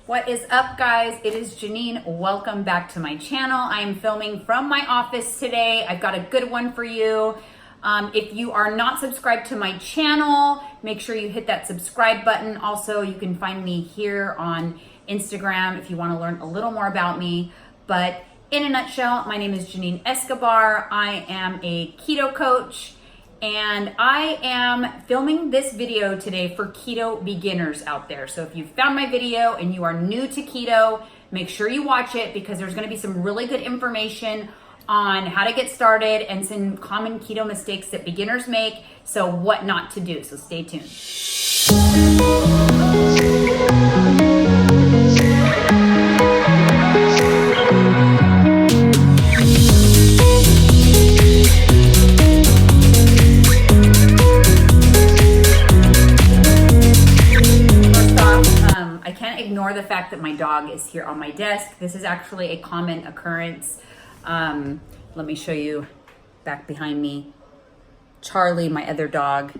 What is up, guys? It is Janine. Welcome back to my channel. I am filming from my office today. I've got a good one for you. If you are not subscribed to my channel, make sure you hit that subscribe button. Also, you can find me here on Instagram if you want to learn a little more about me. But in a nutshell, my name is Janine Escobar. I am a keto coach, and I am filming this video today for keto beginners out there. So if you found my video and you are new to keto, make sure you watch it because there's gonna be some really good information on how to get started and some common keto mistakes that beginners make, so what not to do. So stay tuned. I can't ignore the fact that my dog is here on my desk. This is actually a common occurrence. Let me show you back behind me. Charlie, my other dog,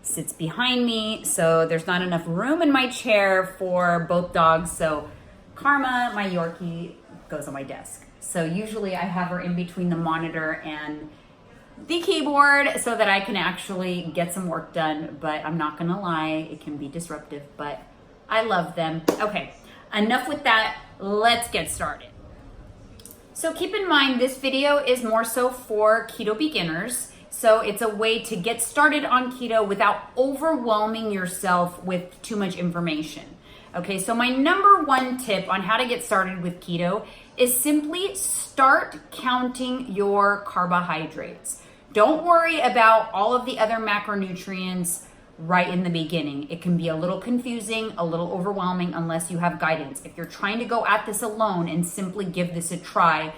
sits behind me, so there's not enough room in my chair for both dogs. So Karma, my Yorkie, goes on my desk. So usually I have her in between the monitor and the keyboard so that I can actually get some work done, but I'm not gonna lie, it can be disruptive, but I love them. Okay, enough with that. Let's get started. So keep in mind, this video is more so for keto beginners. So it's a way to get started on keto without overwhelming yourself with too much information. Okay, so my number one tip on how to get started with keto is simply start counting your carbohydrates. Don't worry about all of the other macronutrients right in the beginning. It can be a little confusing, a little overwhelming unless you have guidance. If you're trying to go at this alone and simply give this a try,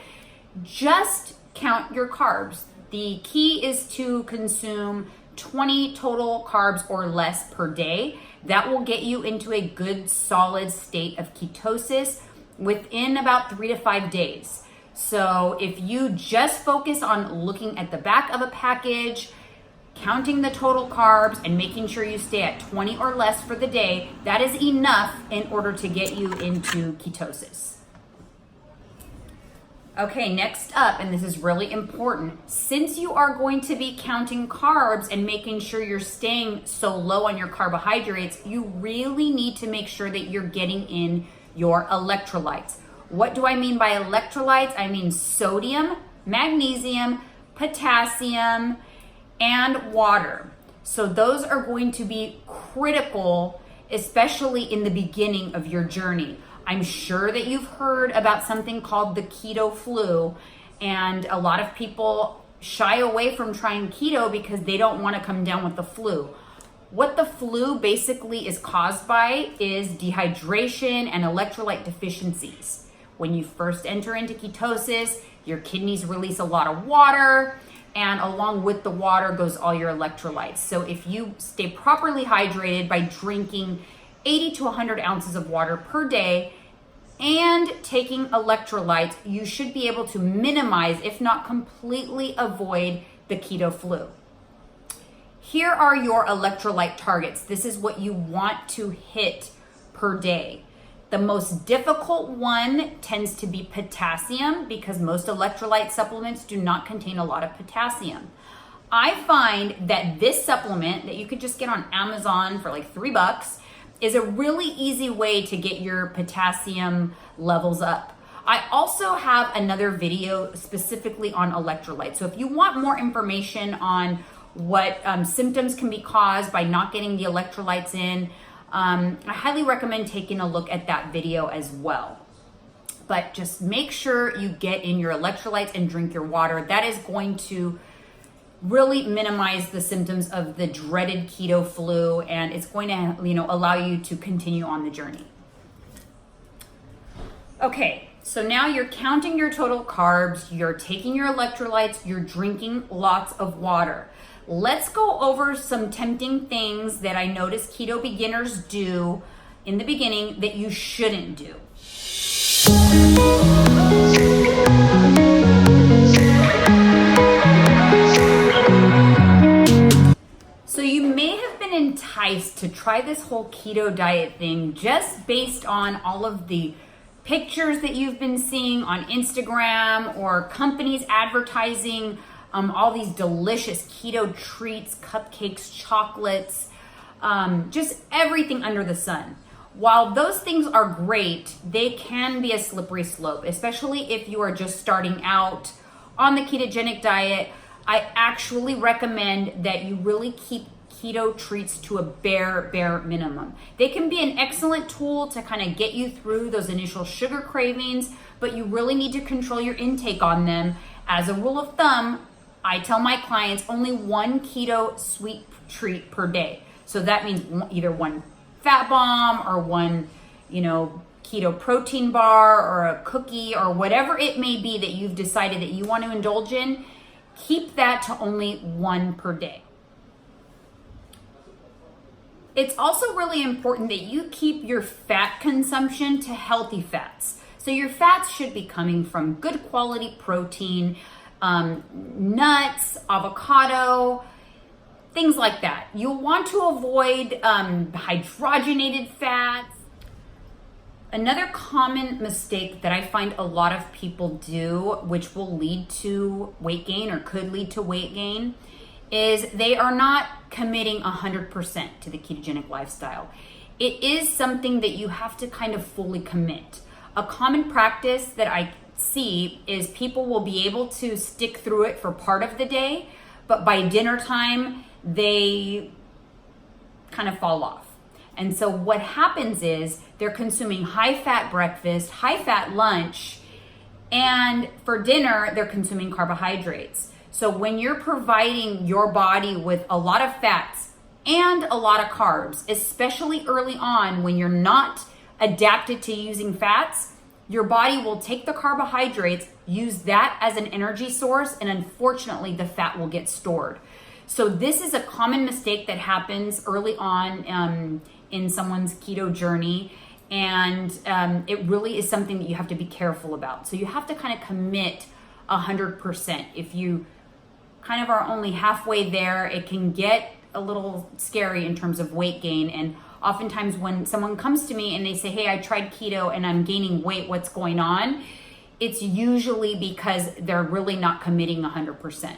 just count your carbs. The key is to consume 20 total carbs or less per day. That will get you into a good solid state of ketosis within about 3 to 5 days. So if you just focus on looking at the back of a package, counting the total carbs and making sure you stay at 20 or less for the day, that is enough in order to get you into ketosis. Okay, next up, and this is really important, since you are going to be counting carbs and making sure you're staying so low on your carbohydrates, you really need to make sure that you're getting in your electrolytes. What do I mean by electrolytes? I mean sodium, magnesium, potassium, and water. So those are going to be critical, especially in the beginning of your journey. I'm sure that you've heard about something called the keto flu, and a lot of people shy away from trying keto because they don't want to come down with the flu. What the flu basically is caused by is dehydration and electrolyte deficiencies. When you first enter into ketosis, your kidneys release a lot of water, and along with the water goes all your electrolytes. So if you stay properly hydrated by drinking 80 to 100 ounces of water per day and taking electrolytes, you should be able to minimize, if not completely avoid, the keto flu. Here are your electrolyte targets. This is what you want to hit per day. The most difficult one tends to be potassium because most electrolyte supplements do not contain a lot of potassium. I find that this supplement that you could just get on Amazon for like $3 is a really easy way to get your potassium levels up. I also have another video specifically on electrolytes. So if you want more information on what symptoms can be caused by not getting the electrolytes in, I highly recommend taking a look at that video as well. But just make sure you get in your electrolytes and drink your water. That is going to really minimize the symptoms of the dreaded keto flu, and it's going to, allow you to continue on the journey. Okay, so now you're counting your total carbs, you're taking your electrolytes, you're drinking lots of water. Let's go over some tempting things that I notice keto beginners do in the beginning that you shouldn't do. So you may have been enticed to try this whole keto diet thing just based on all of the pictures that you've been seeing on Instagram or companies advertising all these delicious keto treats, cupcakes, chocolates, just everything under the sun. While those things are great, they can be a slippery slope, especially if you are just starting out on the ketogenic diet. I actually recommend that you really keep keto treats to a bare minimum. They can be an excellent tool to kind of get you through those initial sugar cravings, but you really need to control your intake on them. As a rule of thumb, I tell my clients only one keto sweet treat per day. So that means either one fat bomb or one, keto protein bar or a cookie or whatever it may be that you've decided that you want to indulge in. Keep that to only one per day. It's also really important that you keep your fat consumption to healthy fats. So your fats should be coming from good quality protein, nuts, avocado, things like that. You'll want to avoid hydrogenated fats. Another common mistake that I find a lot of people do, which will lead to weight gain or could lead to weight gain, is they are not committing 100% to the ketogenic lifestyle. It is something that you have to kind of fully commit. A common practice that I see is people will be able to stick through it for part of the day, but by dinner time, they kind of fall off. And so what happens is they're consuming high-fat breakfast, high-fat lunch, and for dinner, they're consuming carbohydrates. So when you're providing your body with a lot of fats and a lot of carbs, especially early on when you're not adapted to using fats, your body will take the carbohydrates, use that as an energy source, and unfortunately the fat will get stored. So this is a common mistake that happens early on in someone's keto journey, and it really is something that you have to be careful about. So you have to kind of commit 100%. If you kind of are only halfway there, it can get a little scary in terms of weight gain. And oftentimes when someone comes to me and they say, hey, I tried keto and I'm gaining weight, what's going on? It's usually because they're really not committing 100%.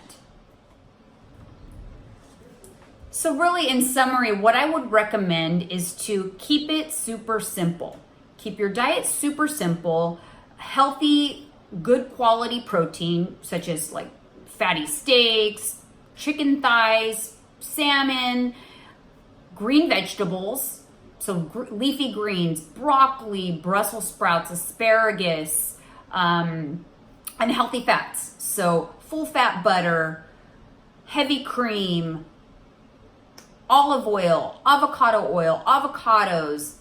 So really, in summary, what I would recommend is to keep it super simple. Keep your diet super simple, healthy, good quality protein, such as like fatty steaks, chicken thighs, salmon, green vegetables, so leafy greens, broccoli, Brussels sprouts, asparagus, and healthy fats. So full fat butter, heavy cream, olive oil, avocados,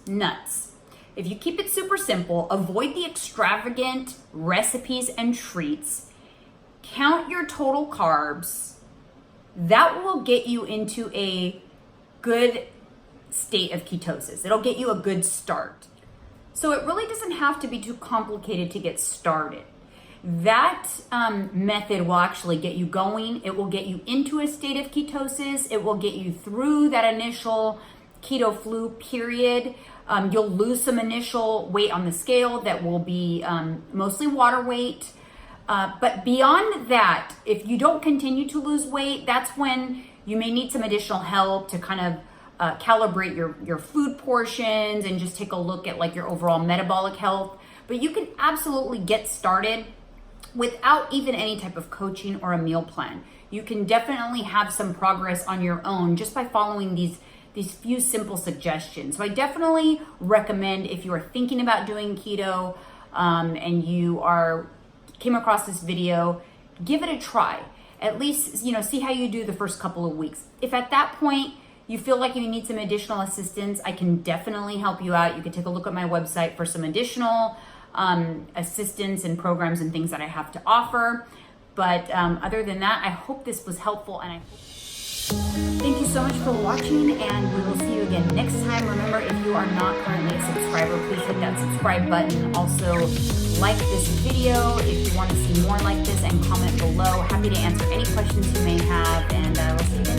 nuts. If you keep it super simple, avoid the extravagant recipes and treats, count your total carbs, that will get you into a good state of ketosis. It'll get you a good start. So it really doesn't have to be too complicated to get started. That method will actually get you going. It will get you into a state of ketosis. It will get you through that initial keto flu period. You'll lose some initial weight on the scale that will be mostly water weight. But beyond that, if you don't continue to lose weight, that's when you may need some additional help to kind of calibrate your food portions and just take a look at like your overall metabolic health. But you can absolutely get started without even any type of coaching or a meal plan. You can definitely have some progress on your own just by following these few simple suggestions. So I definitely recommend, if you are thinking about doing keto and you came across this video, give it a try. At least, see how you do the first couple of weeks. If at that point you feel like you need some additional assistance, I can definitely help you out. You can take a look at my website for some additional assistance and programs and things that I have to offer. But other than that, I hope this was helpful, and thank you so much for watching, and we will see you again next time. Remember, if you are not currently a subscriber, please hit that subscribe button. Also, like this video if you want to see more like this, and comment below. Happy to answer any questions you may have, and we'll see you